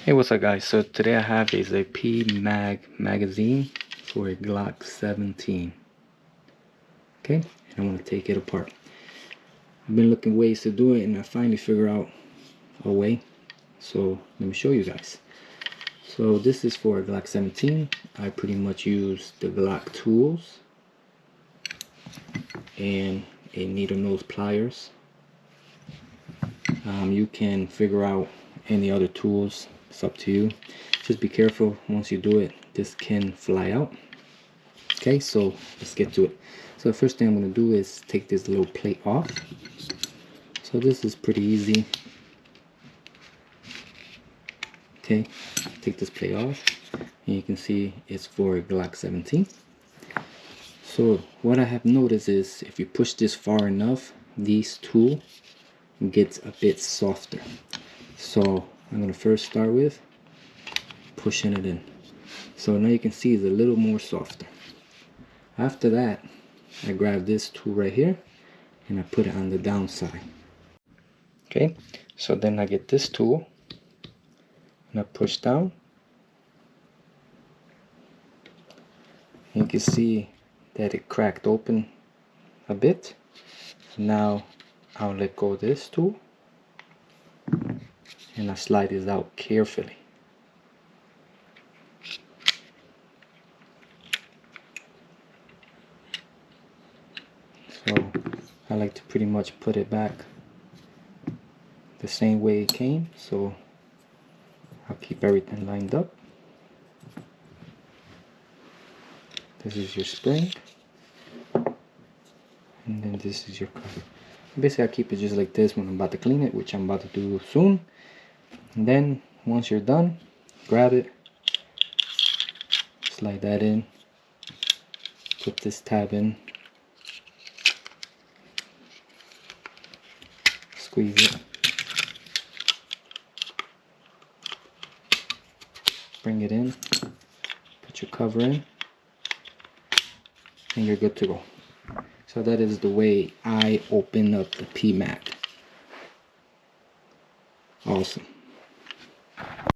Hey, what's up guys? So today I have is a PMag magazine for a Glock 17. Okay, and I'm going to take it apart. I've been looking ways to do it and I finally figured out a way. So let me show you guys. So this is for a Glock 17. I pretty much use the Glock tools and a needle nose pliers. You can figure out any other tools, it's up to you. Just be careful once you do it, this can fly out. Okay, so let's get to it. So the first thing I'm going to do is take this little plate off. So this is pretty easy. Okay, take this plate off and you can see it's for a Glock 17. So what I have noticed is if you push this far enough, this tool gets a bit softer. So I'm going to first start with pushing it in. So now you can see it's a little more softer. After that, I grab this tool right here and I put it on the downside. Okay, so then I get this tool and I push down. You can see that it cracked open a bit. Now I'll let go of this tool and I slide this out carefully. So I like to pretty much put it back the same way it came, so I'll keep everything lined up. This is your spring and then this is your cover. Basically I keep it just like this when I'm about to clean it, which I'm about to do soon. And then once you're done, grab it, slide that in, put this tab in, squeeze it, bring it in, put your cover in, and you're good to go. So that is the way I open up the PMag. Awesome.